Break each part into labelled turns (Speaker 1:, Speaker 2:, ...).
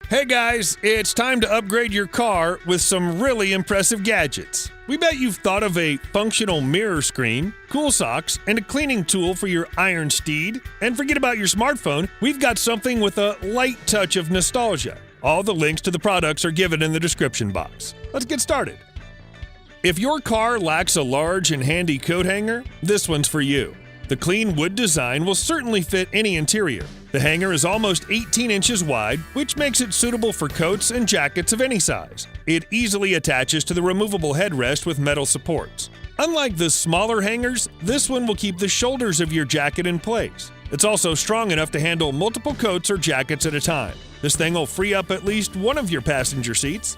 Speaker 1: Hey guys, it's time to upgrade your car with some really impressive gadgets. We bet you've thought of a functional mirror screen, cool socks, and a cleaning tool for your iron steed. And forget about your smartphone, we've got something with a light touch of nostalgia. All the links to the products are given in the description box. Let's get started. If your car lacks a large and handy coat hanger, this one's for you. The clean wood design will certainly fit any interior. The hanger is almost 18 inches wide, which makes it suitable for coats and jackets of any size. It easily attaches to the removable headrest with metal supports. Unlike the smaller hangers, this one will keep the shoulders of your jacket in place. It's also strong enough to handle multiple coats or jackets at a time. This thing will free up at least one of your passenger seats.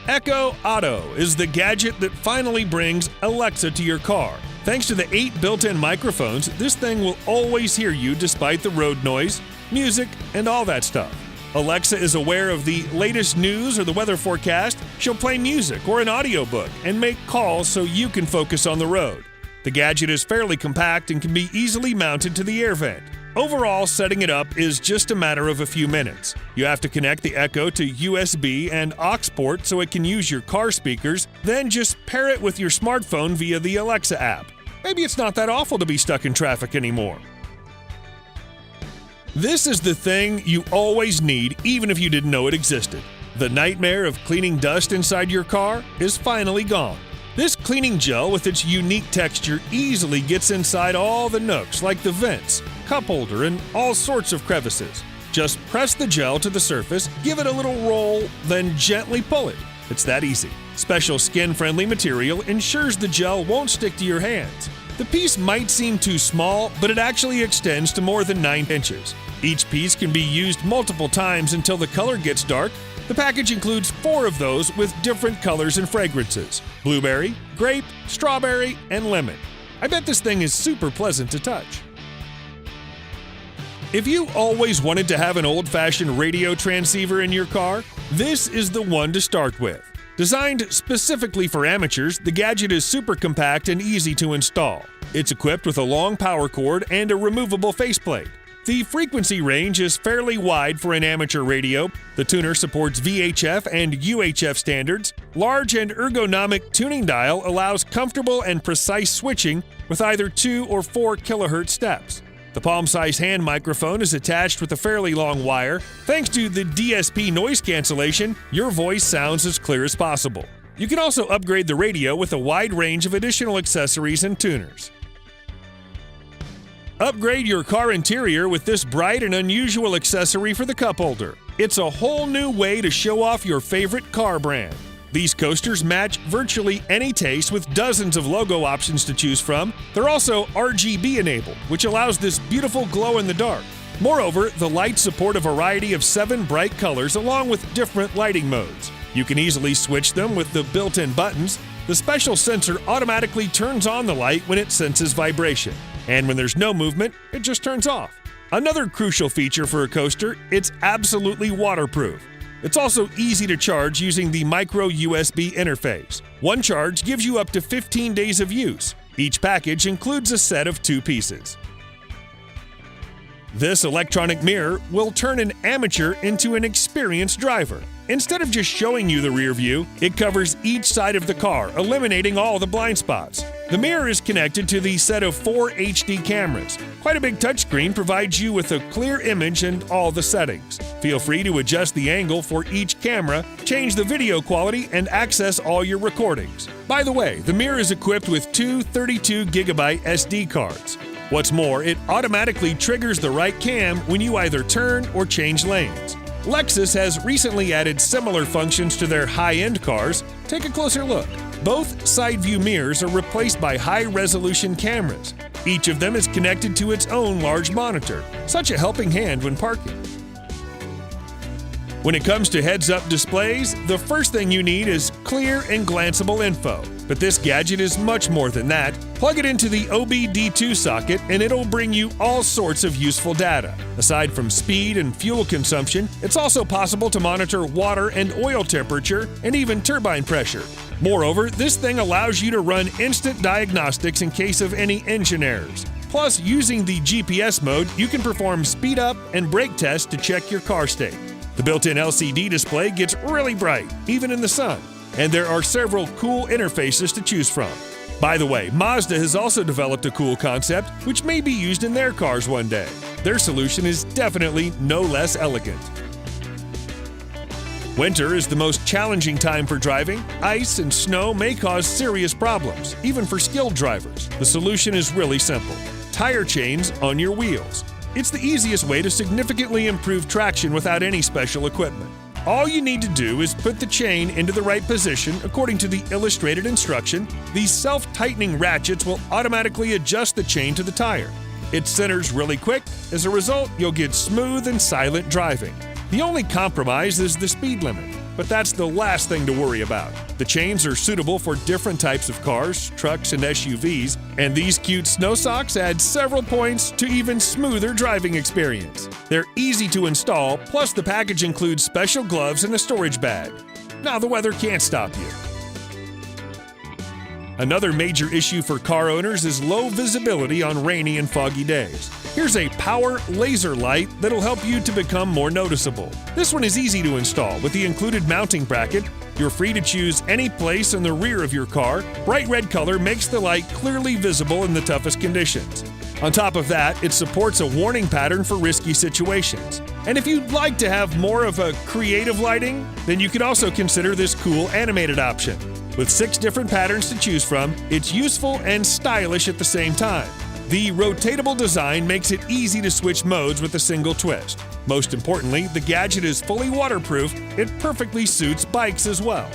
Speaker 1: Echo Auto is the gadget that finally brings Alexa to your car. Thanks to the 8 built-in microphones, this thing will always hear you despite the road noise, music, and all that stuff. Alexa is aware of the latest news or the weather forecast. She'll play music or an audiobook and make calls so you can focus on the road. The gadget is fairly compact and can be easily mounted to the air vent. Overall, setting it up is just a matter of a few minutes. You have to connect the Echo to USB and aux port so it can use your car speakers, then just pair it with your smartphone via the Alexa app. Maybe it's not that awful to be stuck in traffic anymore. This is the thing you always need, even if you didn't know it existed. The nightmare of cleaning dust inside your car is finally gone. This cleaning gel with its unique texture easily gets inside all the nooks like the vents, cup holder, and all sorts of crevices. Just press the gel to the surface, give it a little roll, then gently pull it. It's that easy. Special skin-friendly material ensures the gel won't stick to your hands. The piece might seem too small, but it actually extends to more than 9 inches. Each piece can be used multiple times until the color gets dark. The package includes 4 of those with different colors and fragrances: blueberry, grape, strawberry, and lemon. I bet this thing is super pleasant to touch. If you always wanted to have an old-fashioned radio transceiver in your car, this is the one to start with. Designed specifically for amateurs, the gadget is super compact and easy to install. It's equipped with a long power cord and a removable faceplate. The frequency range is fairly wide for an amateur radio. The tuner supports VHF and UHF standards. Large and ergonomic tuning dial allows comfortable and precise switching with either 2 or 4 kilohertz steps. The palm-sized hand microphone is attached with a fairly long wire. Thanks to the DSP noise cancellation, your voice sounds as clear as possible. You can also upgrade the radio with a wide range of additional accessories and tuners. Upgrade your car interior with this bright and unusual accessory for the cup holder. It's a whole new way to show off your favorite car brand. These coasters match virtually any taste with dozens of logo options to choose from. They're also RGB enabled, which allows this beautiful glow in the dark. Moreover, the lights support a variety of 7 bright colors along with different lighting modes. You can easily switch them with the built-in buttons. The special sensor automatically turns on the light when it senses vibration. And when there's no movement, it just turns off. Another crucial feature for a coaster, it's absolutely waterproof. It's also easy to charge using the micro USB interface. One charge gives you up to 15 days of use. Each package includes a set of 2 pieces. This electronic mirror will turn an amateur into an experienced driver. Instead of just showing you the rear view, it covers each side of the car, eliminating all the blind spots. The mirror is connected to the set of 4 HD cameras. Quite a big touchscreen provides you with a clear image and all the settings. Feel free to adjust the angle for each camera, change the video quality, and access all your recordings. By the way, the mirror is equipped with 2 32GB SD cards. What's more, it automatically triggers the right cam when you either turn or change lanes. Lexus has recently added similar functions to their high-end cars. Take a closer look. Both side view mirrors are replaced by high-resolution cameras. Each of them is connected to its own large monitor, such a helping hand when parking. When it comes to heads-up displays, the first thing you need is clear and glanceable info. But this gadget is much more than that. Plug it into the OBD2 socket and it'll bring you all sorts of useful data. Aside from speed and fuel consumption, it's also possible to monitor water and oil temperature and even turbine pressure. Moreover, this thing allows you to run instant diagnostics in case of any engine errors. Plus, using the GPS mode, you can perform speed up and brake tests to check your car state. The built-in LCD display gets really bright, even in the sun, and there are several cool interfaces to choose from. By the way, Mazda has also developed a cool concept which may be used in their cars one day. Their solution is definitely no less elegant. Winter is the most challenging time for driving. Ice and snow may cause serious problems, even for skilled drivers. The solution is really simple: tire chains on your wheels. It's the easiest way to significantly improve traction without any special equipment. All you need to do is put the chain into the right position according to the illustrated instruction. These self-tightening ratchets will automatically adjust the chain to the tire. It centers really quick. As a result, you'll get smooth and silent driving. The only compromise is the speed limit, but that's the last thing to worry about. The chains are suitable for different types of cars, trucks, and SUVs, and these cute snow socks add several points to even smoother driving experience. They're easy to install, plus the package includes special gloves and a storage bag. Now the weather can't stop you. Another major issue for car owners is low visibility on rainy and foggy days. Here's a power laser light that'll help you to become more noticeable. This one is easy to install. With the included mounting bracket, you're free to choose any place in the rear of your car. Bright red color makes the light clearly visible in the toughest conditions. On top of that, it supports a warning pattern for risky situations. And if you'd like to have more of a creative lighting, then you could also consider this cool animated option. With 6 different patterns to choose from, it's useful and stylish at the same time. The rotatable design makes it easy to switch modes with a single twist. Most importantly, the gadget is fully waterproof. It perfectly suits bikes as well.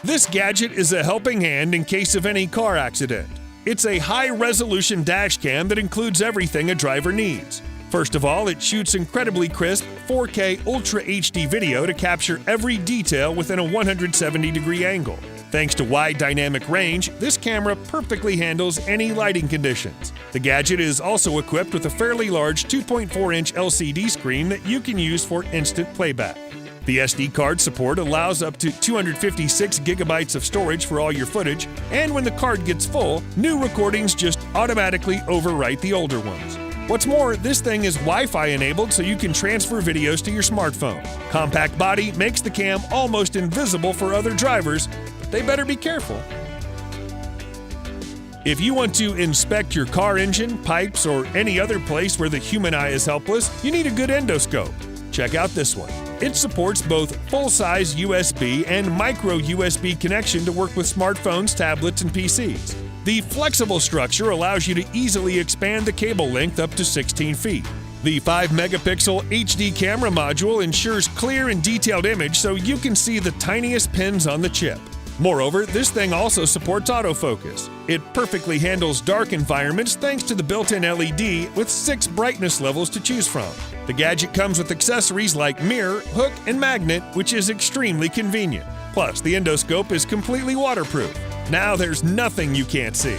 Speaker 1: This gadget is a helping hand in case of any car accident. It's a high-resolution dash cam that includes everything a driver needs. First of all, it shoots incredibly crisp 4K Ultra HD video to capture every detail within a 170-degree angle. Thanks to wide dynamic range, this camera perfectly handles any lighting conditions. The gadget is also equipped with a fairly large 2.4-inch LCD screen that you can use for instant playback. The SD card support allows up to 256 gigabytes of storage for all your footage, and when the card gets full, new recordings just automatically overwrite the older ones. What's more, this thing is Wi-Fi enabled so you can transfer videos to your smartphone. Compact body makes the cam almost invisible for other drivers, but they better be careful. If you want to inspect your car engine, pipes, or any other place where the human eye is helpless, you need a good endoscope. Check out this one. It supports both full-size USB and micro USB connection to work with smartphones, tablets, and PCs. The flexible structure allows you to easily expand the cable length up to 16 feet. The 5-megapixel HD camera module ensures clear and detailed image so you can see the tiniest pins on the chip. Moreover, this thing also supports autofocus. It perfectly handles dark environments thanks to the built-in LED with 6 brightness levels to choose from. The gadget comes with accessories like mirror, hook, and magnet, which is extremely convenient. Plus, the endoscope is completely waterproof. Now there's nothing you can't see.